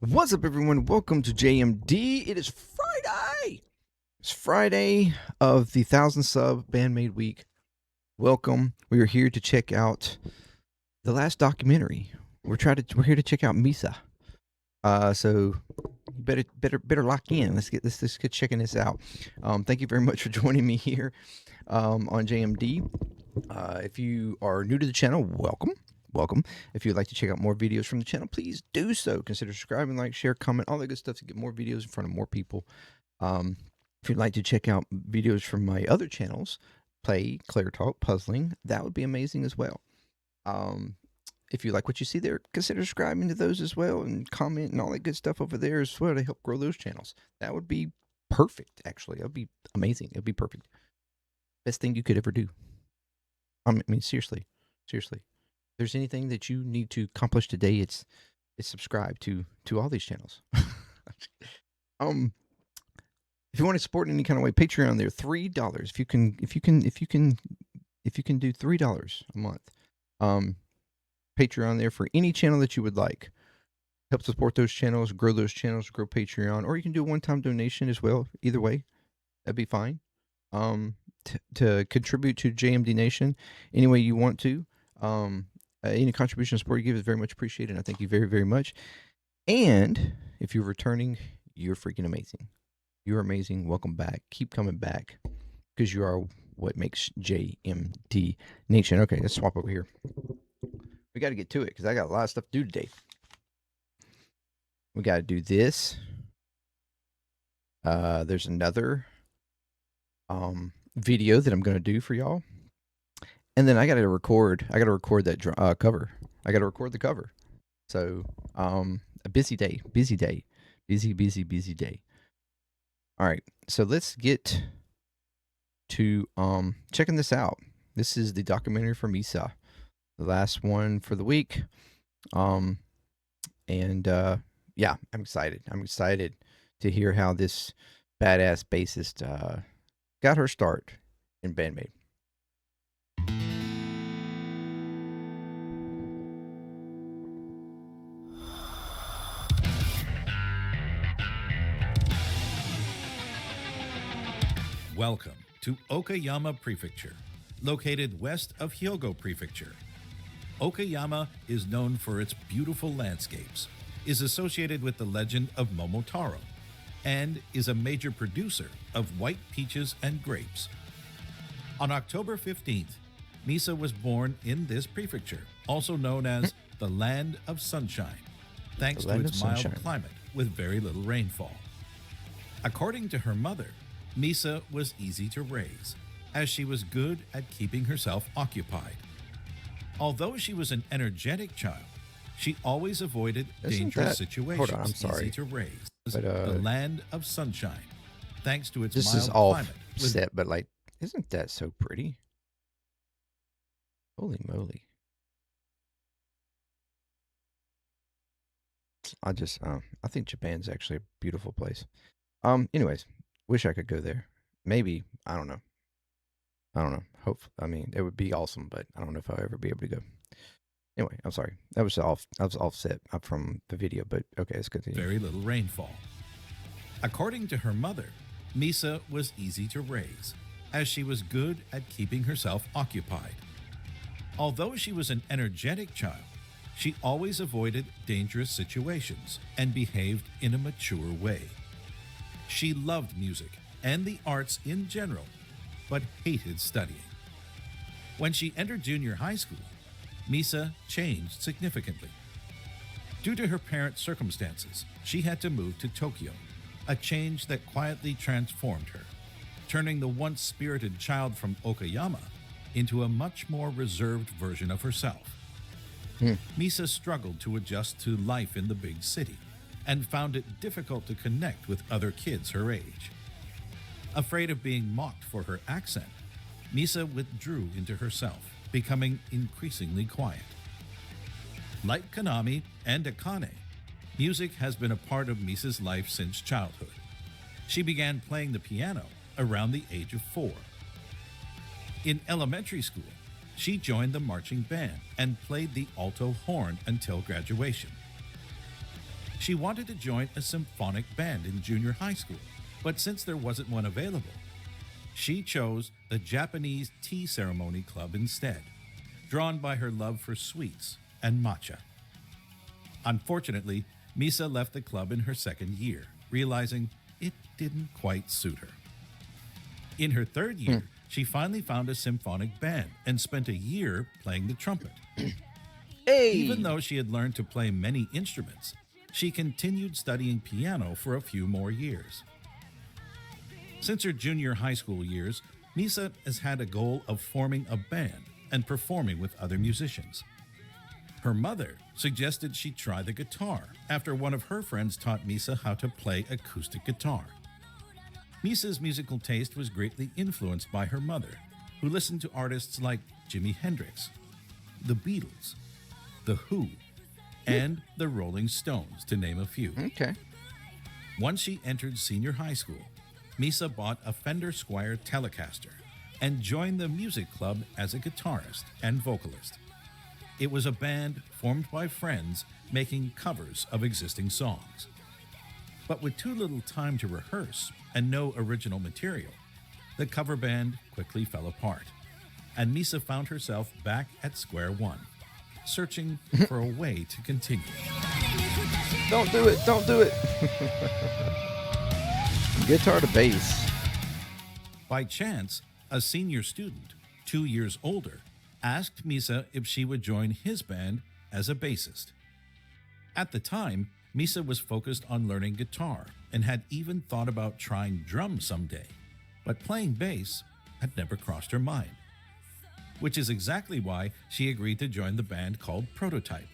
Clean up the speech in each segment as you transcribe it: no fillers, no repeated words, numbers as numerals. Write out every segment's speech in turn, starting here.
What's up, everyone? Welcome to JMD. It is Friday. It's Friday of the 1,000 sub Band-Maid week. Welcome. We are here to check out the last documentary. We're here to check out MISA. So you better lock in. Let's get checking this out. Thank you very much for joining me here on JMD. If you are new to the channel, welcome. If you'd like to check out more videos from the channel, please do so. Consider subscribing, like, share, comment, all that good stuff to get more videos in front of more people. If you'd like to check out videos from my other channels, Play, ClearTalk, Puzzling, that would be amazing as well. If you like what you see there, consider subscribing to those as well and comment and all that good stuff over there as well to help grow those channels. That would be perfect, actually. That would be amazing. It would be perfect. Best thing you could ever do. I mean, seriously. If there's anything that you need to accomplish today, it's subscribe to all these channels. If you want to support in any kind of way, Patreon there, $3. If you can do $3 a month, Patreon there for any channel that you would like. Help support those channels, grow Patreon, or you can do a one-time donation as well. Either way, that'd be fine. To contribute to JMD Nation any way you want to. Any contribution support you give is very much appreciated, and I thank you very, very much. And if you're returning, you're freaking amazing. You're amazing. Welcome back. Keep coming back because you are what makes JMD Nation. Okay, let's swap over here. We got to get to it because I got a lot of stuff to do today. We got to do this. There's another video that I'm going to do for y'all. And then I got to record that cover. I got to record the cover. So, a busy day. Busy day. All right. So let's get to checking this out. This is the documentary for MISA, the last one for the week. Yeah, I'm excited. I'm excited to hear how this badass bassist got her start in Band-Maid. Welcome to Okayama Prefecture, located west of Hyogo Prefecture. Okayama is known for its beautiful landscapes, is associated with the legend of Momotaro, and is a major producer of white peaches and grapes. On October 15th, MISA was born in this prefecture, also known as the Land of Sunshine, thanks to its mild climate with very little rainfall. According to her mother, MISA was easy to raise, as she was good at keeping herself occupied. Although she was an energetic child, she always avoided dangerous situations. Hold on, I'm sorry. Easy to raise. But, the Land of Sunshine, thanks to its this mild is all climate. set, but like, isn't that so pretty? Holy moly! I think Japan's actually a beautiful place. Anyways. Wish I could go there. Maybe. I don't know. I mean, it would be awesome, but I don't know if I'll ever be able to go. Anyway, I'm sorry. That was offset from the video, but okay, let's continue. Very little rainfall. According to her mother, MISA was easy to raise, as she was good at keeping herself occupied. Although she was an energetic child, she always avoided dangerous situations and behaved in a mature way. She loved music and the arts in general, but hated studying. When she entered junior high school, MISA changed significantly. Due to her parents' circumstances, she had to move to Tokyo, a change that quietly transformed her, turning the once spirited child from Okayama into a much more reserved version of herself. MISA struggled to adjust to life in the big city, and found it difficult to connect with other kids her age. Afraid of being mocked for her accent, MISA withdrew into herself, becoming increasingly quiet. Like Konami and Akane, music has been a part of MISA's life since childhood. She began playing the piano around the age of 4. In elementary school, she joined the marching band and played the alto horn until graduation. She wanted to join a symphonic band in junior high school, but since there wasn't one available, she chose the Japanese tea ceremony club instead, drawn by her love for sweets and matcha. Unfortunately, MISA left the club in her second year, realizing it didn't quite suit her. In her third year, she finally found a symphonic band and spent a year playing the trumpet. Hey! Even though she had learned to play many instruments, she continued studying piano for a few more years. Since her junior high school years, MISA has had a goal of forming a band and performing with other musicians. Her mother suggested she try the guitar after one of her friends taught MISA how to play acoustic guitar. MISA's musical taste was greatly influenced by her mother, who listened to artists like Jimi Hendrix, the Beatles, The Who, and the Rolling Stones, to name a few. Okay. Once she entered senior high school, MISA bought a Fender Squier Telecaster and joined the music club as a guitarist and vocalist. It was a band formed by friends making covers of existing songs. But with too little time to rehearse and no original material, the cover band quickly fell apart, and MISA found herself back at square one, searching for a way to continue. Don't do it. Don't do it. Guitar to bass. By chance, a senior student, 2 years older, asked MISA if she would join his band as a bassist. At the time, MISA was focused on learning guitar and had even thought about trying drums someday, but playing bass had never crossed her mind. Which is exactly why she agreed to join the band called Prototype,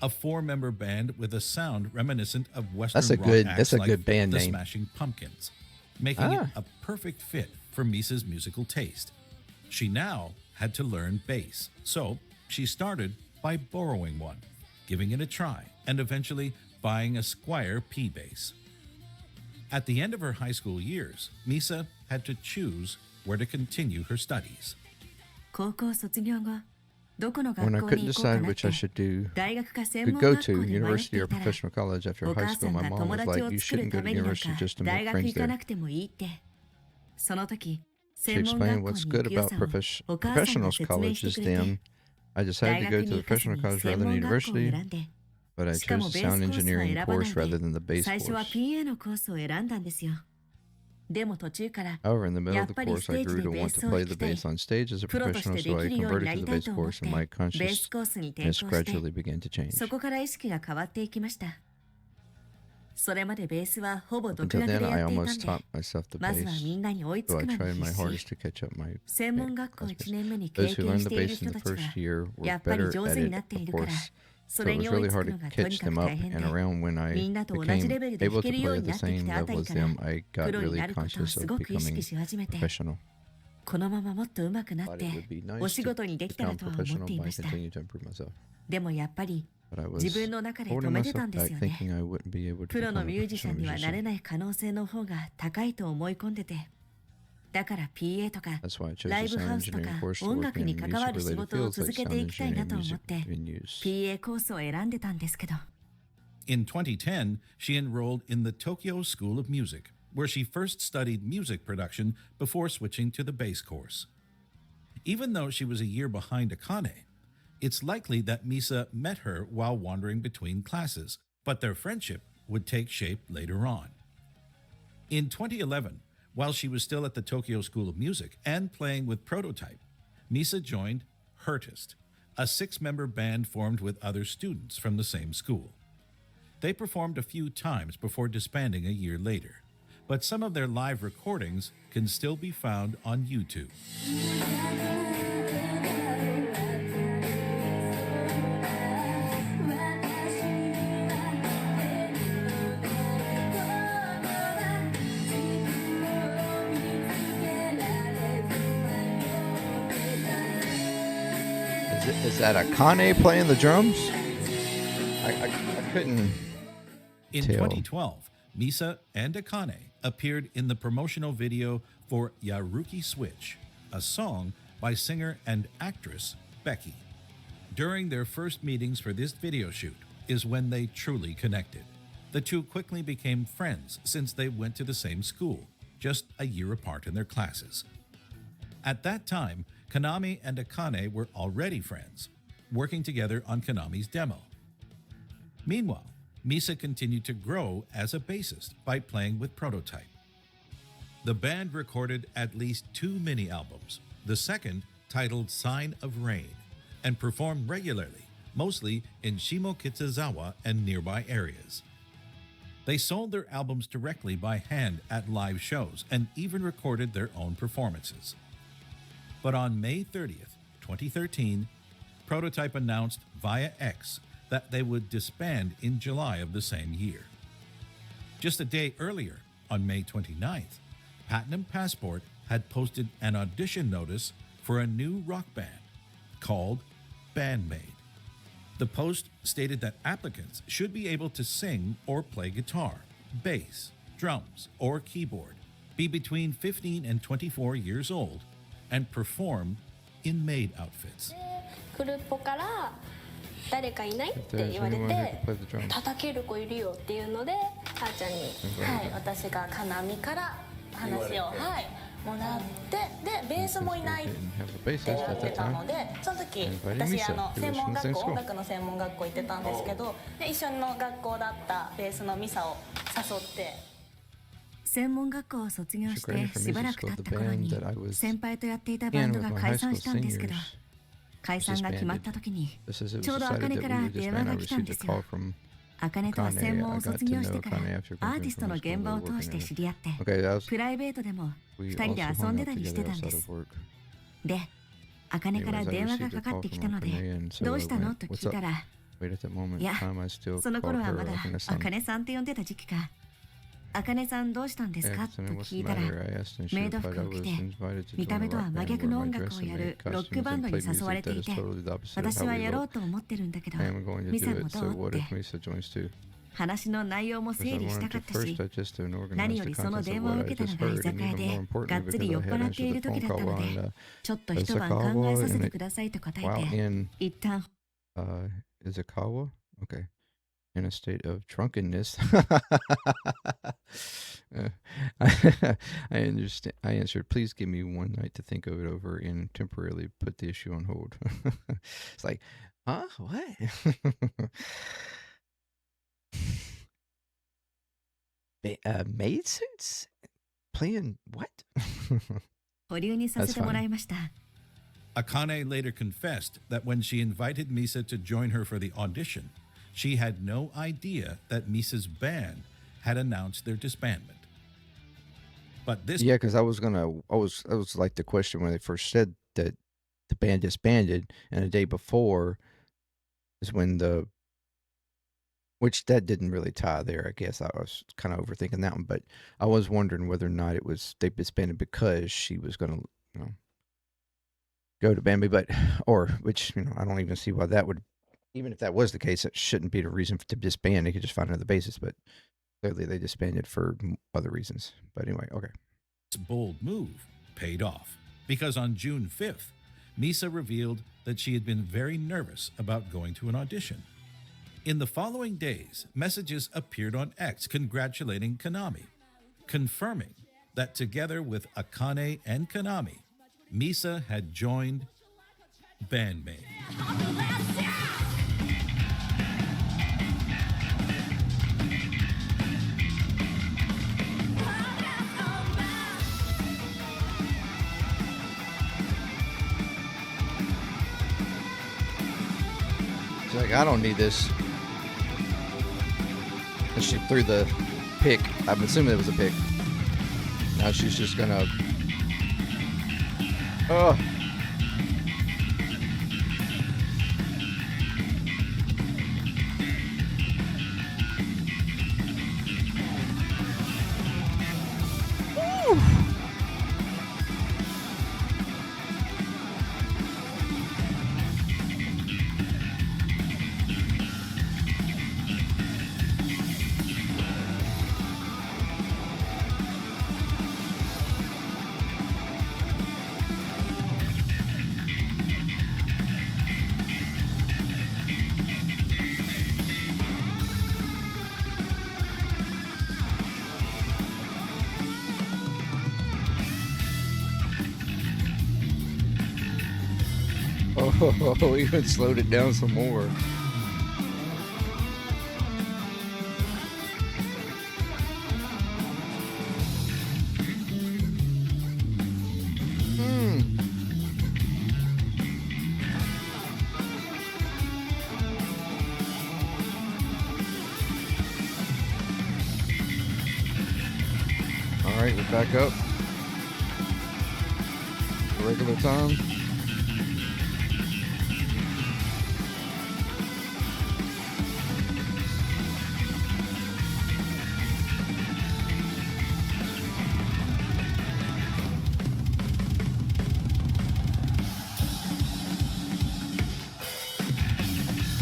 a 4-member band with a sound reminiscent of Western rock acts that's a like good band the name. Smashing Pumpkins, making it a perfect fit for MISA's musical taste. She now had to learn bass, so she started by borrowing one, giving it a try, and eventually buying a Squier P bass. At the end of her high school years, MISA had to choose where to continue her studies. When I couldn't decide which I should do, could go to university or professional college after high school, my mom was like, you shouldn't go to university just to make friends there. She explained what's good about professional college is then I decided to go to the professional college rather than university, but I chose the sound engineering course rather than the bass course. However, in the middle of the course, I grew to want to play the bass on stage as a professional, so I converted to the bass course and my consciousnness gradually began to change. Until then, I almost taught myself the bass, so I tried my hardest to catch up my classmates. Those who learned the bass in the first year were better at it, of course, so it was really hard to catch them up, and around when I became able to play at the same level as them, I got really conscious of becoming professional. Thought it would be nice to become professional by continuing to improve myself. But I was holding myself back, thinking I wouldn't be able to become a professional musician. That's why I chose the sound engineering course to work in music-related fields like sound engineering and music venues. In 2010, she enrolled in the Tokyo School of Music, where she first studied music production before switching to the bass course. Even though she was a year behind Akane, it's likely that MISA met her while wandering between classes, but their friendship would take shape later on. In 2011, while she was still at the Tokyo School of Music and playing with Prototype, MISA joined Hertist, a 6-member band formed with other students from the same school. They performed a few times before disbanding a year later, but some of their live recordings can still be found on YouTube. Is that Akane playing the drums? I couldn't In tell. 2012, MISA and Akane appeared in the promotional video for Yaruki Switch, a song by singer and actress Becky. During their first meetings for this video shoot is when they truly connected. The two quickly became friends since they went to the same school, just a year apart in their classes. At that time, Konami and Akane were already friends, working together on Konami's demo. Meanwhile, MISA continued to grow as a bassist by playing with Prototype. The band recorded at least 2 mini-albums, the second titled Sign of Rain, and performed regularly, mostly in Shimokitsuzawa and nearby areas. They sold their albums directly by hand at live shows and even recorded their own performances. But on May 30th, 2013, Prototype announced via X that they would disband in July of the same year. Just a day earlier, on May 29th, Platinum Passport had posted an audition notice for a new rock band called Band-Maid. The post stated that applicants should be able to sing or play guitar, bass, drums, or keyboard, be between 15 and 24 years old, and perform in maid outfits. フルポから誰かいないって言われて叩ける子いるよっていうのであーちゃんに、はい、私がカナミから話を、はい、もらってでベースもいないって言われてたのでその時私専門学校音楽の専門学校行ってたんですけどで一緒の学校だったベースのミサを誘って。専門学校を卒業してしばらく経った頃に先輩とやっていたバンドが解散したんですけど解散が決まった時にちょうど茜から電話が来たんですよ。茜とは専門を卒業してからアーティストの現場を通して知り合ってプライベートでも2人で遊んでたりしてたんです。で、茜から電話がかかってきたのでどうしたのと聞いたらいや、その頃はまだ茜さんって呼んでた時期か茜さんどうしたんですかと聞いたらメイド服を着て見た目とは真逆の音楽をやるロックバンドに誘われていて私はやろうと思ってるんだけどミサもどうって話の内容も整理したかったし何よりその電話を受けたのが居酒屋でがっつり酔っ払っている時だったのでちょっと一晩考えさせてくださいと答えて一旦in a state of drunkenness. I understand. I answered, please give me one night to think of it over and temporarily put the issue on hold. It's like, huh? What? Maid suits? Playing what? 保留にさせてもらいました。Akane later confessed that when she invited MISA to join her for the audition, she had no idea that MISA's band had announced their disbandment. But this... Yeah, because I was like the question when they first said that the band disbanded, and the day before is when which that didn't really tie there, I guess. I was kind of overthinking that one, but I was wondering whether or not they disbanded because she was going to, go to Band-Maid, which, I don't even see why that would... Even if that was the case, it shouldn't be the reason to disband. They could just find another bassist, but clearly they disbanded for other reasons. But anyway, okay. This bold move paid off because on June 5th, MISA revealed that she had been very nervous about going to an audition. In the following days, messages appeared on X congratulating Konami, confirming that together with Akane and Konami, MISA had joined Band-Maid. She's like, I don't need this. And she threw the pick. I'm assuming it was a pick. Now she's just gonna... Oh. Oh, even slowed it down some more. All right, we're back up. Regular time.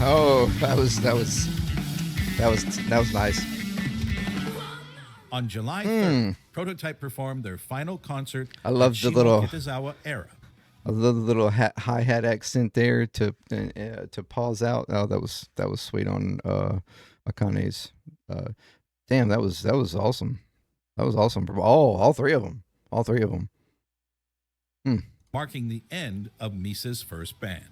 Oh, that was nice. On July 3rd, Prototype performed their final concert. I love the little Kitazawa era. I love the little hi-hat accent there to pause out. Oh, that was sweet on Akane's. Damn, that was awesome. That was awesome from all three of them. All three of them. Marking the end of MISA's first band.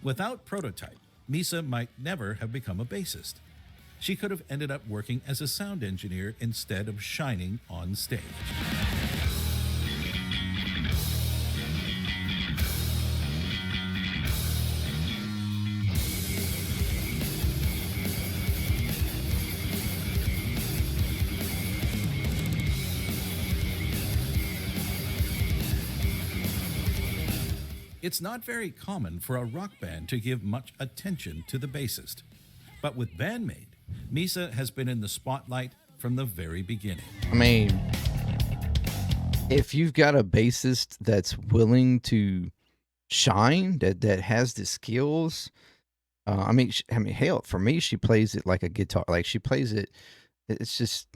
Without Prototype, MISA might never have become a bassist. She could have ended up working as a sound engineer instead of shining on stage. It's not very common for a rock band to give much attention to the bassist. But with Band-Maid, MISA has been in the spotlight from the very beginning. I mean, if you've got a bassist that's willing to shine, that has the skills, I mean, hell, for me, she plays it like a guitar. Like she plays it, it's just.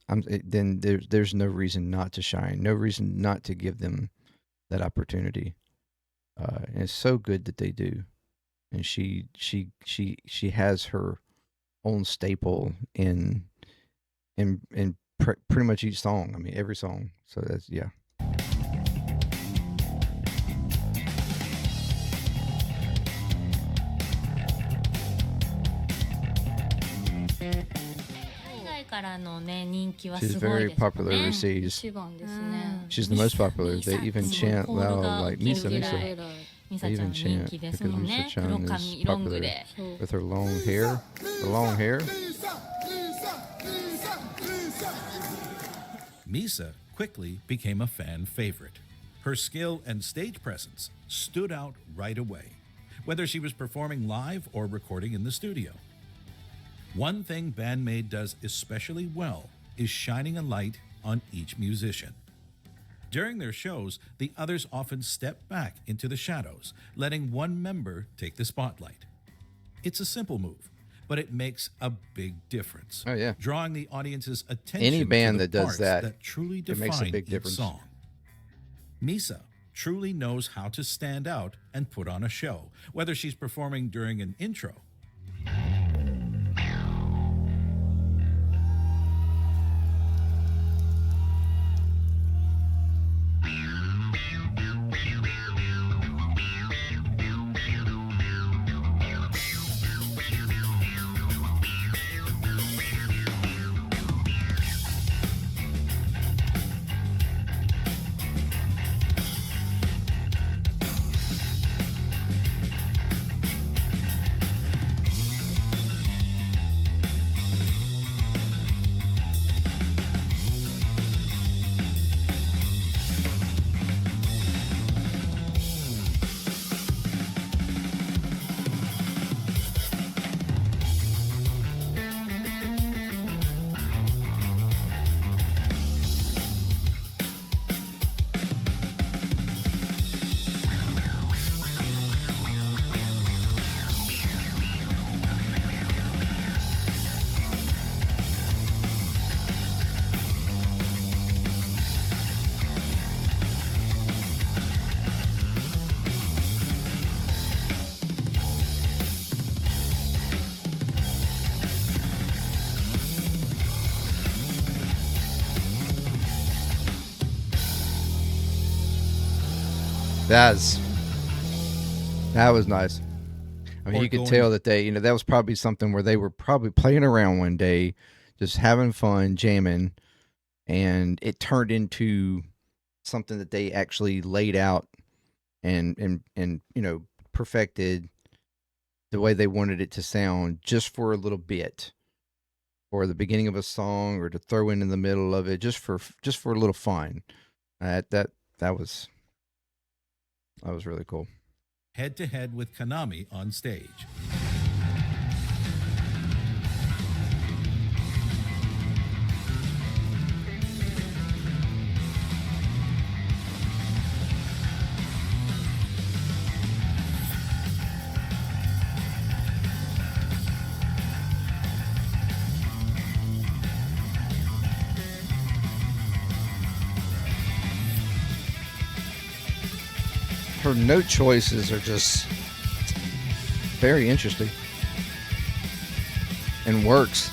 Then there's no reason not to shine, no reason not to give them that opportunity. And it's so good that they do. And she has her own staple in pretty much each song. I mean, every song. So that's, yeah. からのね人気は She's すごい very ですね。 popular overseas. 一番ですね。 She's the most popular. They even chant loud like Misa. ミサ They ちゃん even 人 chant 気で because すもんね。 Misa 黒 Chan 髪 is ロング popular で。 with her long hair. The long hair. MISA quickly became a fan favorite. Her skill and stage presence stood out right away, whether she was performing live or recording in the studio. One thing Band-Maid does especially well is shining a light on each musician. During their shows, the others often step back into the shadows, letting one member take the spotlight. It's a simple move, but it makes a big difference. Oh, yeah. Drawing the audience's attention Any band to the that does parts that, truly it makes a define big each difference. song. MISA truly knows how to stand out and put on a show, whether she's performing during an intro, That was nice. I mean, you could tell that they, that was probably something where they were probably playing around one day, just having fun, jamming, and it turned into something that they actually laid out and perfected the way they wanted it to sound just for a little bit, or the beginning of a song, or to throw in the middle of it, just for a little fun. That was really cool. Head to head with Konami on stage. Her note choices are just very interesting and works.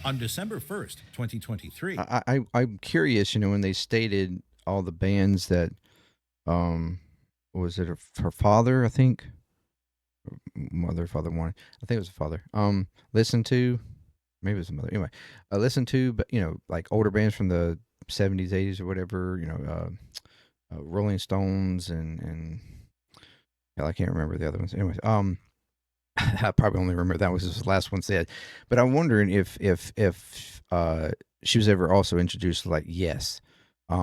On December 1st, 2023. I'm curious, when they stated all the bands that, was it her father, I think? Mother, father, one. I think it was the father. Listened to, maybe it was the mother. Anyway, listened to, but, like older bands from the 70s, 80s, or whatever, Rolling Stones and I can't remember the other ones. Anyways, I probably only remember that was his last one said, but I'm wondering if she was ever also introduced to, like, Yes,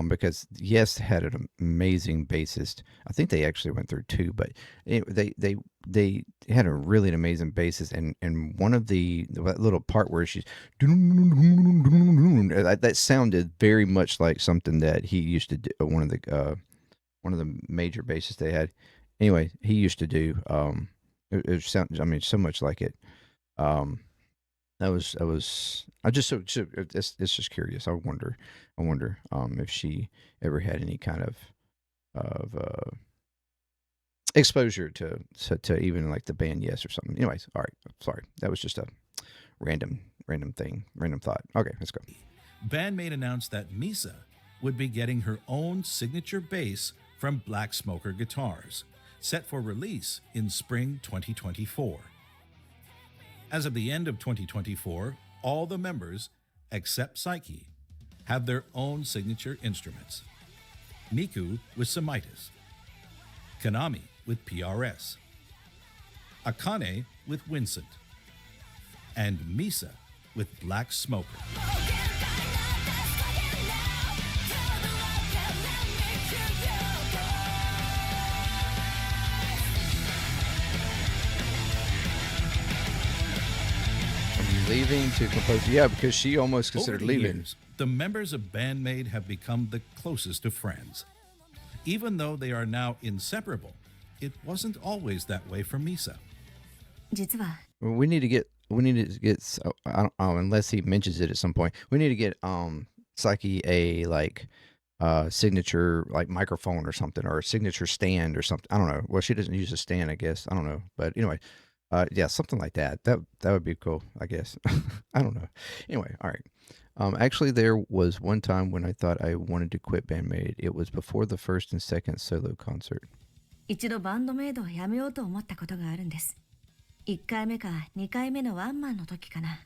because Yes had an amazing bassist. I think they actually went through two, but they had a really amazing bassist, and one of that little part where she's that sounded very much like something that he used to do. One of the major bassists they had. Anyway, he used to do. It sounds, so much like it. It's just curious. I wonder if she ever had any kind of exposure to even like the band Yes or something. Anyways, all right. Sorry, that was just a random thought. Okay, let's go. Band-Maid announced that MISA would be getting her own signature bass from Black Smoker Guitars, set for release in spring 2024. As of the end of 2024, all the members, except Psyche, have their own signature instruments. Miku with Semitis, Konami with PRS, Akane with Vincent, and MISA with Black Smoker. Leaving to compose, yeah, because she almost considered leaving. Years, the members of Band-Maid have become the closest of friends. Even though they are now inseparable, it wasn't always that way for MISA. We need to get. Unless he mentions it at some point, we need to get Psyche a signature microphone or something, or a signature stand or something. I don't know. Well, she doesn't use a stand, I guess. I don't know, but anyway. Yeah, something like that. That would be cool, I guess. I don't know. Anyway, all right. Actually, there was one time when I thought I wanted to quit Band-Maid. It was before the first and second solo concert. 一度バンドメイドをやめようと思ったことがあるんです。1回目か2回目のワンマンの時かな。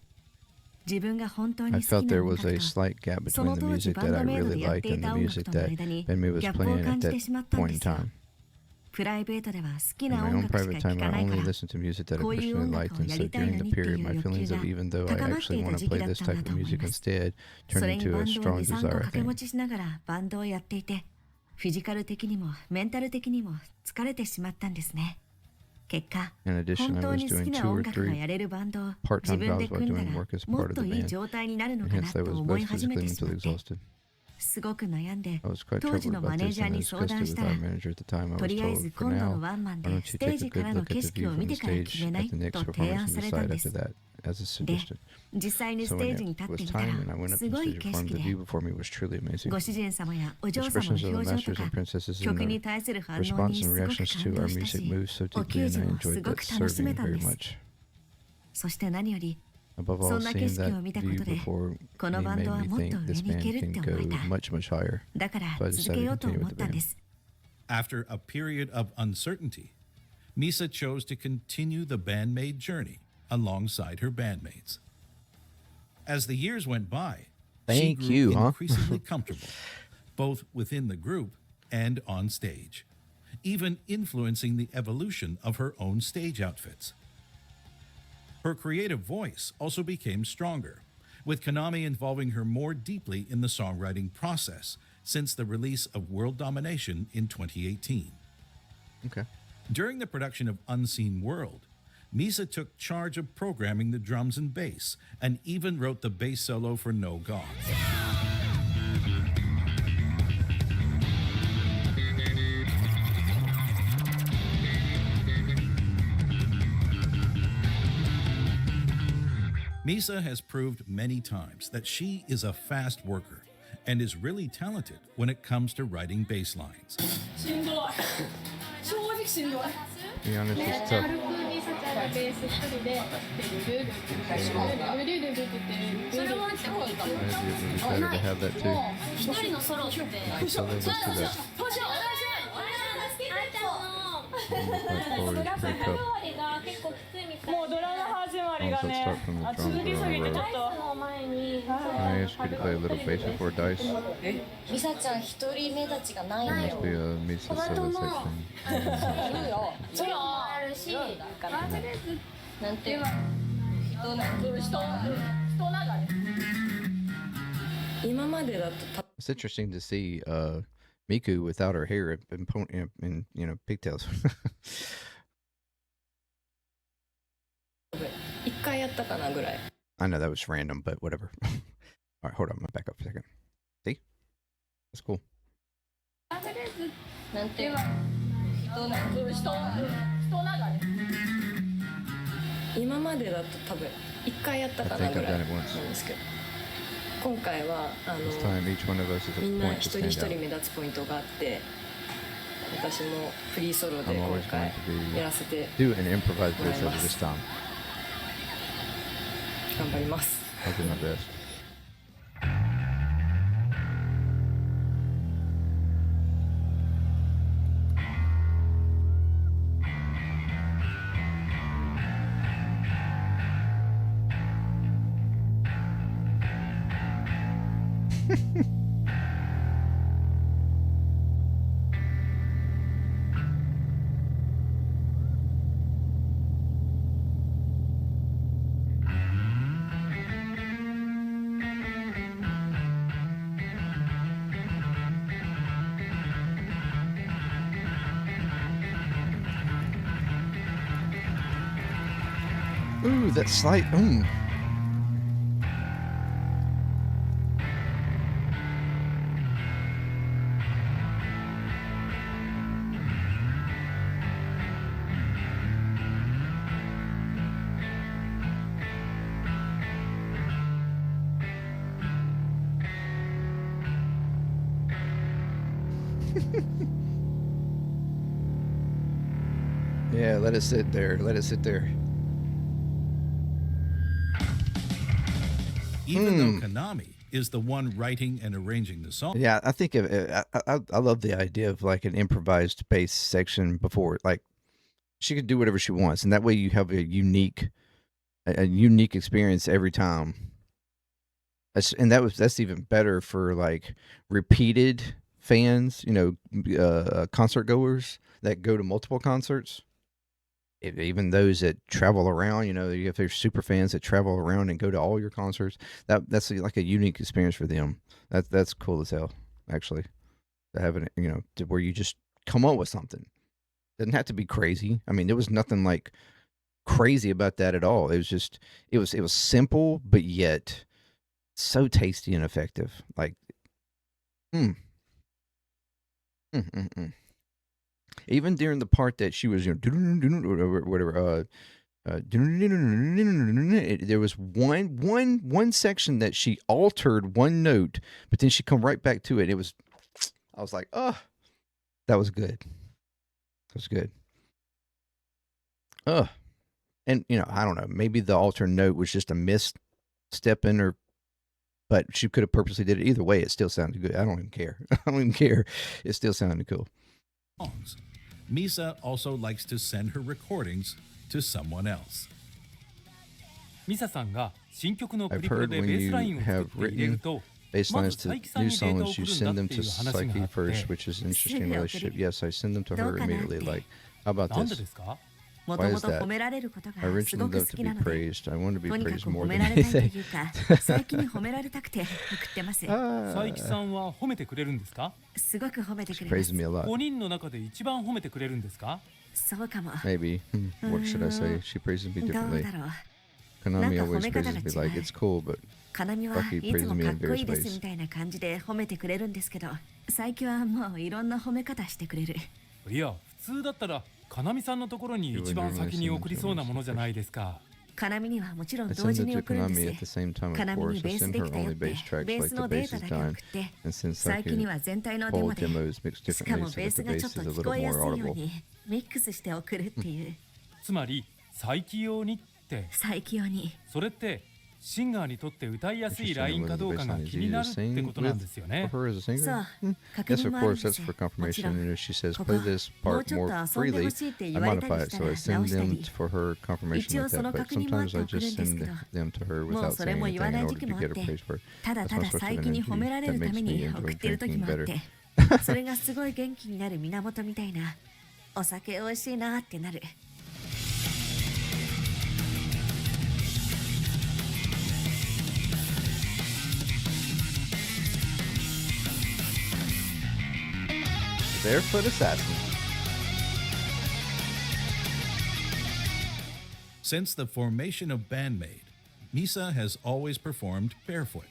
自分が本当に I 好 felt きな there 音 was 楽 a と slight gap そ between の the 当時 music バン that ド I メイド really でやっ liked てい and the た音楽 music との that 間に Band-Maid ギャ was ップを playing 感 at じて that しまったん point で in すよ。 time. プライベートでは好き In な my 音 own 楽しか private 聞 time, か I ないか only ら listened to music that I こういう personally 音 liked, 楽を and や so りたい during の the にってい period, う my 欲 feelings 求 of が even though I 高まって actually いた want to 時期 play だっ this たん type だ of と思い music ます。 instead そ turned れに into バ a ンドを strong 2、3 desire, 個 I 掛け持 think. ちしながらバンドをやっていて、フィジカル的にもメンタル的にも疲れてしまったんですね。In addition, I was doing 2 or 3 part-time jobs while doing work as part of the band, and hence I was both physically and mentally exhausted. I was quite troubled about this, and I discussed it with our manager at the time. I was told, for now, why don't you take a good look at the view from the stage at the next performance and decide after that, as is suggested. So when it was time and I went up to the stage and performed, the view before me was truly amazing. The expressions of the masters and princesses and the response and reactions to our music moved so deeply, and I enjoyed that serving very much. Above all, seeing that view before me made me think this band can go much, much higher. So I decided to continue with the band. After a period of uncertainty, MISA chose to continue the Band-Maid journey alongside her bandmates. As the years went by, she grew increasingly comfortable, both within the group and on stage, even influencing the evolution of her own stage outfits. Her creative voice also became stronger, with Konami involving her more deeply in the songwriting process since the release of World Domination in 2018. Okay. During the production of Unseen World, MISA took charge of programming the drums and bass, and even wrote the bass solo for No God. MISA has proved many times that she is a fast worker and is really talented when it comes to writing bass lines. To be honest, it's tough. It's better to have that too. So let's do that. Start from the drums I ask you to play a little bass before dice. There must be a MISA solo section. It's interesting to see Miku without her hair and pigtails. I know that was random, but whatever. All right, hold on, I'm gonna back up a second. See? That's cool. I think I've done it once. This time each one of us is a point to stand out. I'm always going to do an improvised bass over this time. I'll do my best. Ooh, that slight, Yeah, let it sit there. Let it sit there. Even though Konami is the one writing and arranging the song. Yeah, I think I love the idea of like an improvised bass section before. Like, she could do whatever she wants, and that way you have a unique experience every time. And that's even better for like repeated fans, concert goers that go to multiple concerts. Even those that travel around, if there's super fans that travel around and go to all your concerts, that's like a unique experience for them. That's cool as hell, actually. To have it, to where you just come up with something. Doesn't have to be crazy. I mean, there was nothing like crazy about that at all. It was just it was simple, but yet so tasty and effective. Like, even during the part that she was, whatever, there was one section that she altered one note, but then she come right back to it. I was like, oh, that was good. That was good. And I don't know, maybe the alternate note was just a misstep in her, but she could have purposely did it. Either way, it still sounded good. I don't even care. It still sounded cool. MISA also likes to send her recordings to someone else. I've heard when you have written bass lines to new songs, you send them to Psyche first, which is an interesting relationship. Yes, I send them to her immediately. Like, how about this? Why is that? I originally love to be praised. I want to be praised more than anything. She praises me a lot. Maybe. What should I say? She praises me differently. Konami always praises me like it's cool, but Bucky praises me in various ways. かなみさんのところに一番先に送りそうなものじゃないですか。かなみにはもちろん同時に送るんです。かなみにベースできたよってベースのデータだけ送って最近には全体のデモでしかもベースがちょっと聞こえやすいようにミックスして送るっていう。つまり再起用にって再起用にそれってシンガーにとって歌いやすいラインかどうかが気になるってことなんですよね。Yes, of course, that's for confirmation. And if she says play this part more freely, I modify it. So I send them for her confirmation like that. But sometimes I just send them to her without saying anything in order to get her praise for it. That's my special energy. That makes me enjoy drinking better. それがすごい元気になる源みたいな。お酒美味しいなってなる。Barefoot Assassin. Since the formation of Band-Maid, MISA has always performed barefoot,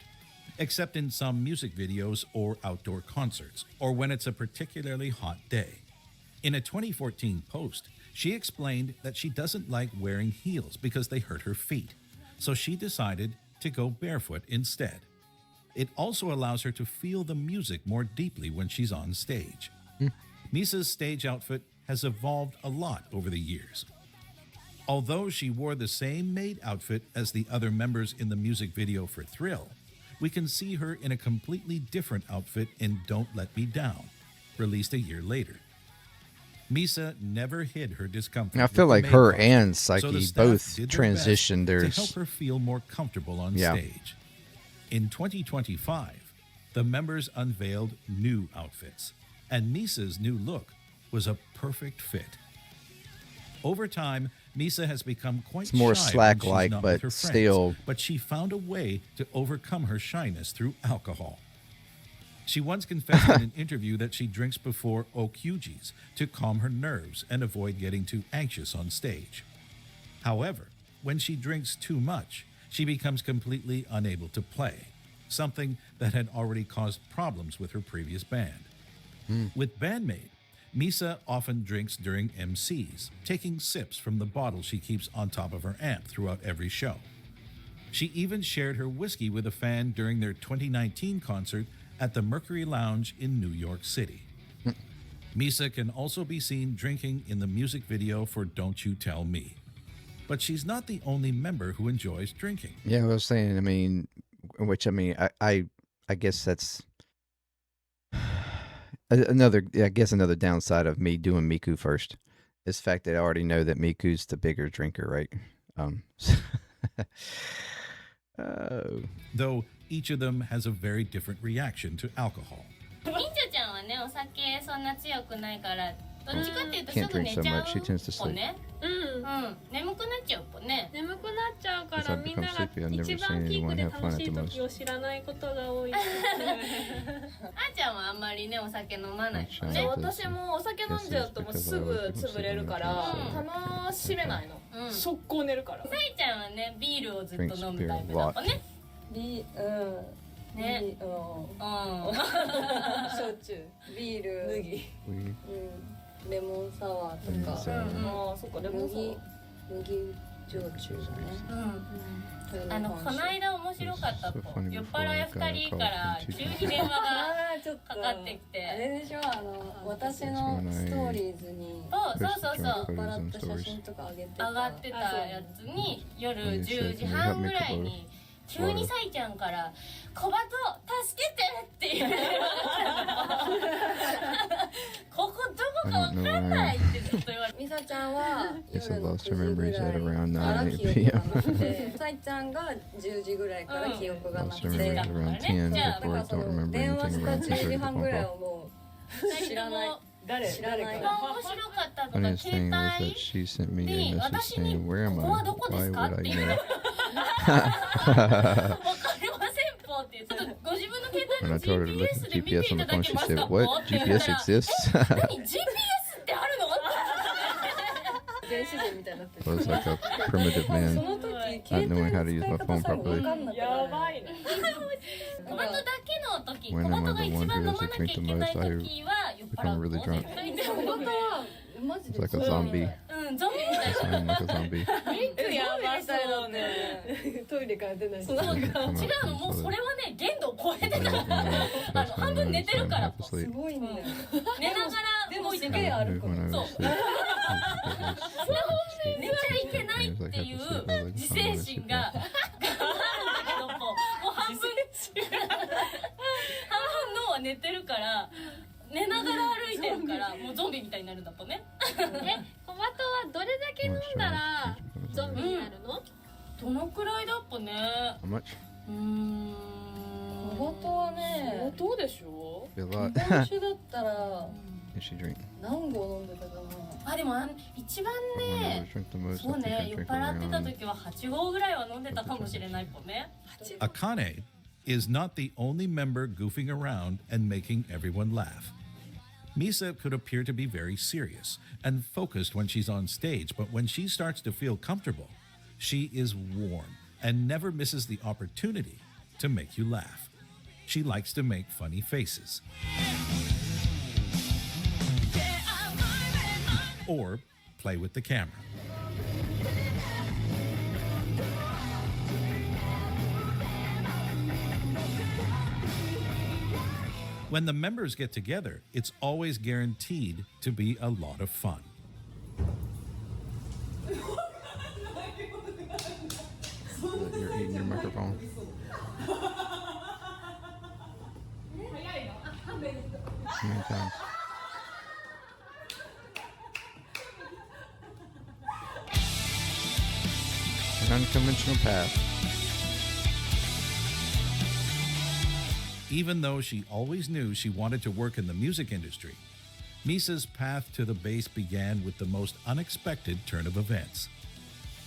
except in some music videos or outdoor concerts, or when it's a particularly hot day. In a 2014 post, she explained that she doesn't like wearing heels because they hurt her feet, so she decided to go barefoot instead. It also allows her to feel the music more deeply when she's on stage. MISA's stage outfit has evolved a lot over the years. Although she wore the same maid outfit as the other members in the music video for Thrill, we can see her in a completely different outfit in Don't Let Me Down, released a year later. MISA never hid her discomfort. I feel like her costume, and Psyche so both transitioned to help her feel more comfortable on stage. In 2025, the members unveiled new outfits, and MISA's new look was a perfect fit. Over time, MISA has become quite more shy slack-like, when she's not but with her still. friends, but she found a way to overcome her shyness through alcohol. She once confessed in an interview that she drinks before OQGs to calm her nerves and avoid getting too anxious on stage. However, when she drinks too much, she becomes completely unable to play, something that had already caused problems with her previous band. With Band-Maid, MISA often drinks during MCs, taking sips from the bottle she keeps on top of her amp throughout every show. She even shared her whiskey with a fan during their 2019 concert at the Mercury Lounge in New York City. MISA can also be seen drinking in the music video for Don't You Tell Me. But she's not the only member who enjoys drinking. Yeah, I was saying, I guess that's another downside of me doing Miku first is the fact that I already know that Miku's the bigger drinker, right? Though each of them has a very different reaction to alcohol. みんちゃちゃんはね、お酒そんな強くないからどっちかっていうとす can't ぐ drink 寝 so ちゃ much. She tends to うも sleep. んね。眠くなっちゃうもんね。眠くなっちゃうか As ら I've みんな become が sleepy, I've never 一 seen 番ピーク anyone で have 楽 fun し at い the 時 most. を知らないことが多い。あーちゃんはあんまりねお酒飲まないもんそうね。私もお酒飲んじゃうともうすぐ潰れるから楽しめないの。速攻寝るから。さいちゃんはねビールをずっと飲むタイプだったね。ね。焼酎、ビール、麦、レモンサワーとか。ああ、そっかレモンサワー。麦焼酎だね。この間面白かったと酔っ払い2人から急に電話がかかってきてあれでしょ私のストーリーズにそう酔っ払った写真とか上がってたやつに夜10時半ぐらいに急にさいちゃんから「小バト助けて!」って言われここどこかわかんないってずっと言われてみさちゃんは夜の9時 lost her ぐ memories ら at い around から 9, 記 8 憶が p.m. なくてさいちゃんが10時ぐらいから記憶がな Lost く her て memories だ around 10か before ら I そ don't の remember 電話 anything した around 10 10:30 時半ぐらい phone は call. もう知らない知らないから一番面白かったとか Funniest 携 thing was 帯 that she sent me に a message 私に saying, "Where こ am こは I? どこで Why すか would っ I て言う know?" わかりませんぽって言ってご自分の携 When I 帯 told her の to look GPS at で見て GPS い on た the だ phone, け she まし said, た "What? って言ったら GPS exists?" 何 GPS ってあるの電子電みたいになって I was like a primitive そ man, の時 not knowing how to use my phone 使い方さえ properly. 分かんなくなるやばいね。小バトだけの時小 When バ am ト I が the 一 one 番 who 飲ま doesn't なきゃ drink い the けない most? I 時は酔っ払 become う really の drunk. 小バトはマジ It's で like a zombie. ゾンビみたい I な sound like a zombie. やばそうねトイレから出ないし違うのもうそれはね限度を超えてた半分寝てるからすごいね寝ながら動いてたでもからすげえ歩くのWhen I was asleep. 寝ちゃいけないっていう自制心がもう半分脳は寝てるから寝ながら歩いてるからもうゾンビみたいになるんだとね小バトはどれだけ飲んだらゾンビになるのどのくらいだっぱね How much? 小バトはねどうでしょ A 日 lot. 本酒だったら Did she drink? 何合飲んでたかなあでも一番 When I ね was drunk the most, そう I think ね I 酔っ drank 払ってた around. 時は8合ぐらいは飲んでたかもしれないぽね Akane is not the only member goofing around and making everyone laugh. MISA could appear to be very serious and focused when she's on stage, but when she starts to feel comfortable, she is warm and never misses the opportunity to make you laugh. She likes to make funny faces. Or play with the camera. When the members get together, it's always guaranteed to be a lot of fun. You're eating your microphone. How many times? An unconventional path. Even though she always knew she wanted to work in the music industry, MISA's path to the bass began with the most unexpected turn of events.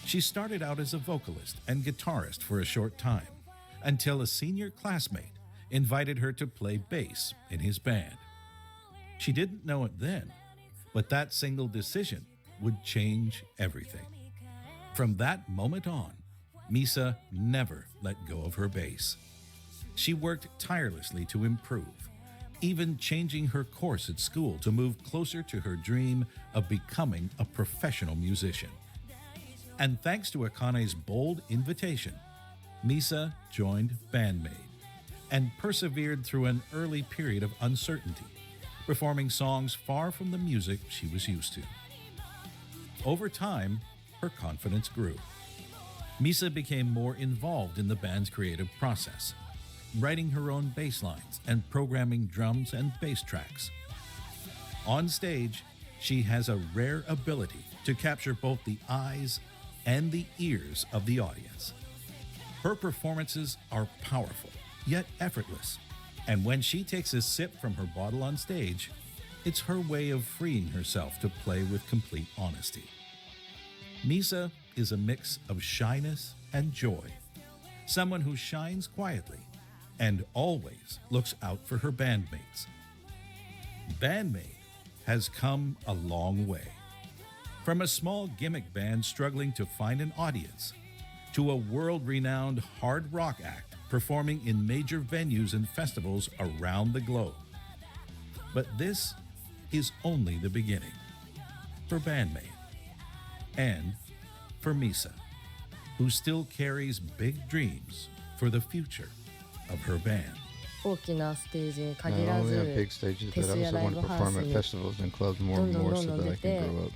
She started out as a vocalist and guitarist for a short time, until a senior classmate invited her to play bass in his band. She didn't know it then, but that single decision would change everything. From that moment on, MISA never let go of her bass. She worked tirelessly to improve, even changing her course at school to move closer to her dream of becoming a professional musician. And thanks to Akane's bold invitation, MISA joined Band-Maid and persevered through an early period of uncertainty, performing songs far from the music she was used to. Over time, her confidence grew. MISA became more involved in the band's creative process, writing her own bass lines and programming drums and bass tracks. On stage, she has a rare ability to capture both the eyes and the ears of the audience. Her performances are powerful, yet effortless, and when she takes a sip from her bottle on stage, It's her way of freeing herself to play with complete honesty. MISA is a mix of shyness and joy, someone who shines quietly and always looks out for her bandmates. Band-Maid has come a long way. From a small gimmick band struggling to find an audience, to a world-renowned hard rock act performing in major venues and festivals around the globe. But this is only the beginning for Band-Maid and for MISA, who still carries big dreams for the future of her band. 大きなステージに I 限ら only ず have big stages, フェ but ス I や also ライ want ブ to ハウ perform ス at に festivals and clubs more ど and んどん more どん so どん that 出 I て can grow up.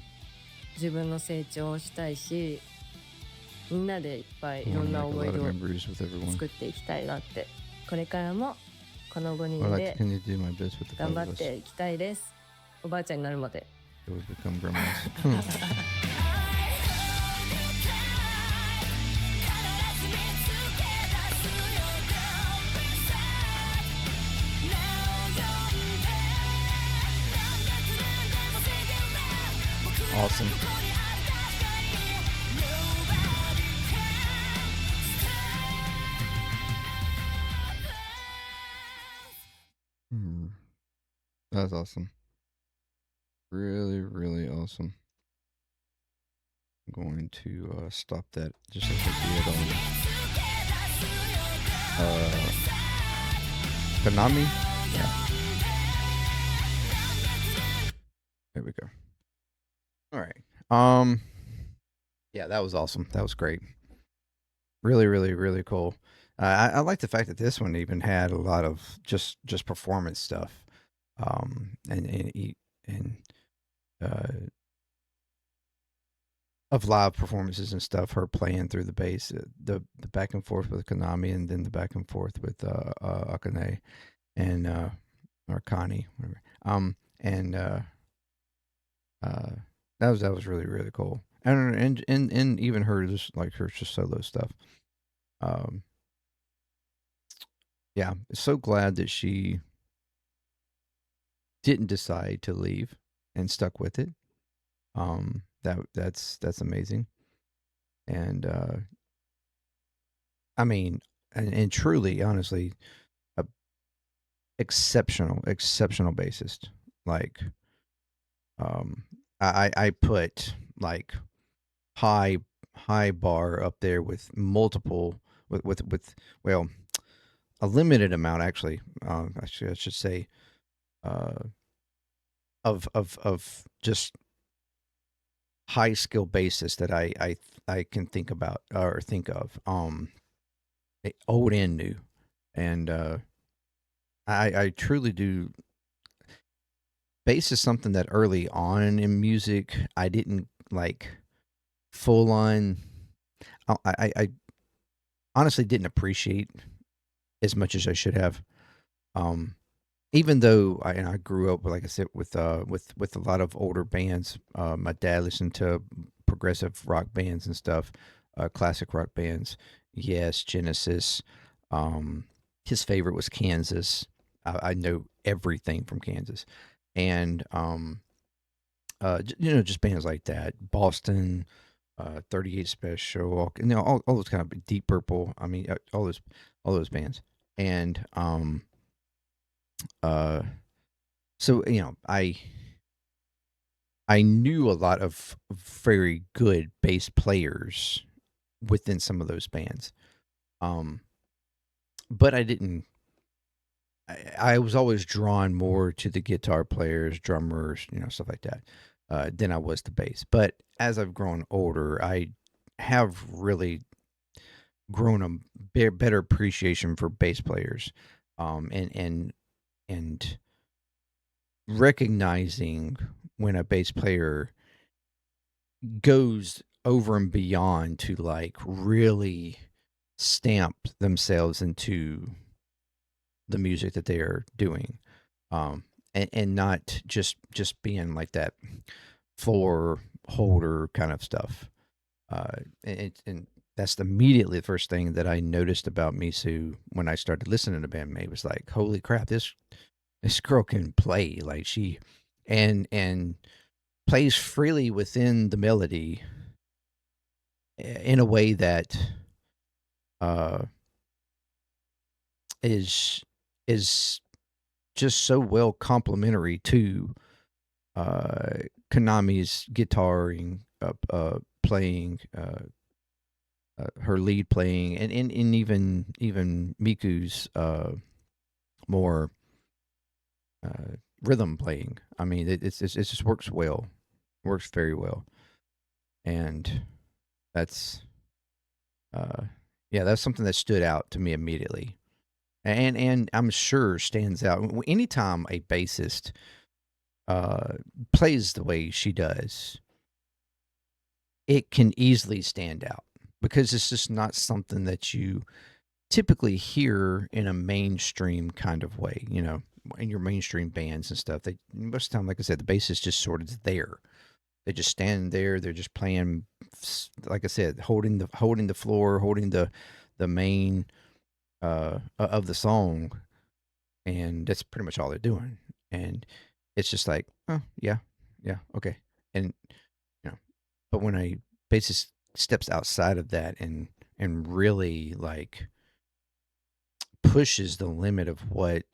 自分の成長をしたいし、みんなでいっぱい I いろ want ん to な make a 思い lot 出 of を memories with everyone. 作っていきたいなって、これからもこの5 I'd 人 like で to continue to do my best with the 頑 five 張 of っ us. ていきたいです。おばあちゃんになるまで。 Till we become grandmas. Awesome. That's awesome. Really, really awesome. I'm going to stop that just like I did on Konami. Yeah. There we go. All right. Yeah, that was awesome. That was great. Really, really, really cool. I like the fact that this one even had a lot of just performance stuff, and of live performances and stuff. Her playing through the bass, the back and forth with Konami, and then the back and forth with Akane and or Connie, whatever. That was really, really cool. And even her just solo stuff. Yeah, so glad that she didn't decide to leave and stuck with it. That's amazing. And I mean, and truly, honestly, a exceptional bassist. Like, I put like high bar up there with multiple with well, a limited amount actually. Actually, I should say, of just high skill bassists that I can think about or think of. Old and new, and I truly do. Bass is something that early on in music I didn't like full on. I honestly didn't appreciate as much as I should have. Even though I grew up, like I said, with a lot of older bands. My dad listened to progressive rock bands and stuff, classic rock bands. Yes, Genesis. His favorite was Kansas. I know everything from Kansas, and just bands like that. Boston, 38 Special, all those kind of Deep Purple. I mean, all those bands, and so I knew a lot of very good bass players within some of those bands, but I didn't. I was always drawn more to the guitar players, drummers, stuff like that, than I was the bass. But as I've grown older, I have really grown a better appreciation for bass players, and recognizing when a bass player goes over and beyond to like really stamp themselves into the music that they are doing, and not just being like that floor holder kind of stuff. And that's immediately the first thing that I noticed about Misu when I started listening to Band-Maid was like, holy crap, this girl can play. Like she and plays freely within the melody in a way that is just so well complementary to Konami's guitaring, playing, her lead playing, and even Miku's more rhythm playing. I mean, it just works well, works very well, and that's that's something that stood out to me immediately, and I'm sure stands out anytime a bassist plays the way she does. It can easily stand out because it's just not something that you typically hear in a mainstream kind of way, you know, in your mainstream bands and stuff. They most of the time, like I said, the bass is just sort of there. They just stand there. They're just playing, like I said, holding the floor, holding the main of the song, and that's pretty much all they're doing. And it's just like, oh yeah, okay. And you know, but when a bassist steps outside of that and really like pushes the limit of what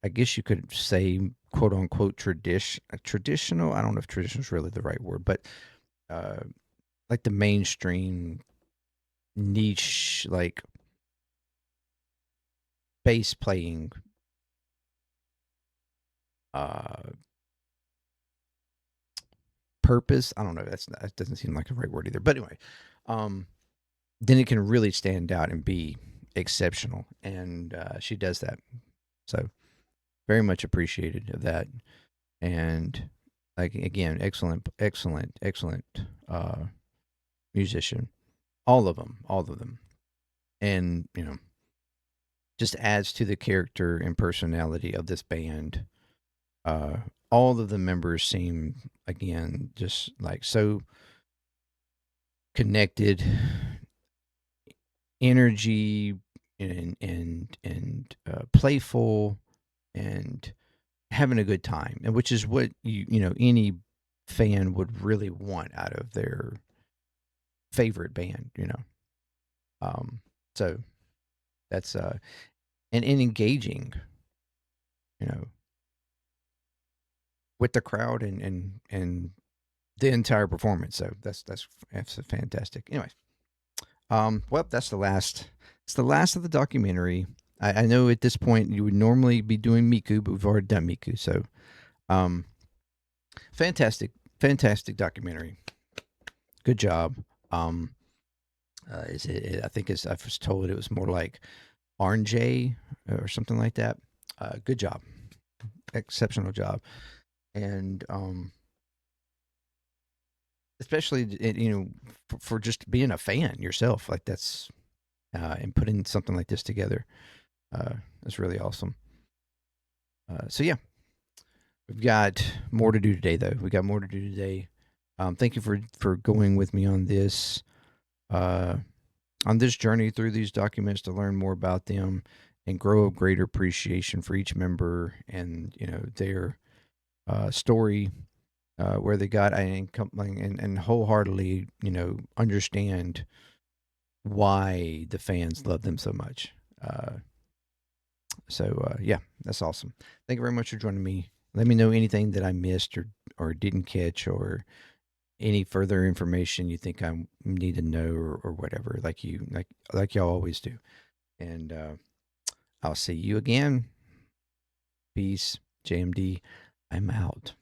I guess you could say, quote unquote, traditional. I don't know if traditional is really the right word, but like the mainstream niche, like bass playing purpose. I don't know. That doesn't seem like the right word either. But anyway, then it can really stand out and be exceptional, and she does that. So very much appreciated of that, and like again, excellent musician, all of them, and you know, just adds to the character and personality of this band. All of the members seem, again, just like so connected, energy and playful, and having a good time, and which is what you know any fan would really want out of their favorite band, you know. So that's and engaging, you know, with the crowd and the entire performance. So that's fantastic. Anyway, well, that's the last. It's the last of the documentary. I know at this point you would normally be doing Miku, but we've already done Miku. So, fantastic documentary. Good job. Is it? I think I was told it was more like RJ or something like that. Good job. Exceptional job. And especially you know for just being a fan yourself, like that's and putting something like this together, that's really awesome. So yeah, we've got more to do today, though. We got more to do today. Thank you for going with me on this journey through these documents to learn more about them and grow a greater appreciation for each member and you know their story, where they got and wholeheartedly, you know, understand why the fans love them so much. So yeah, that's awesome. Thank you very much for joining me. Let me know anything that I missed or didn't catch, or any further information you think I need to know, or whatever, like y'all always do. And I'll see you again. Peace. JMD, I'm out.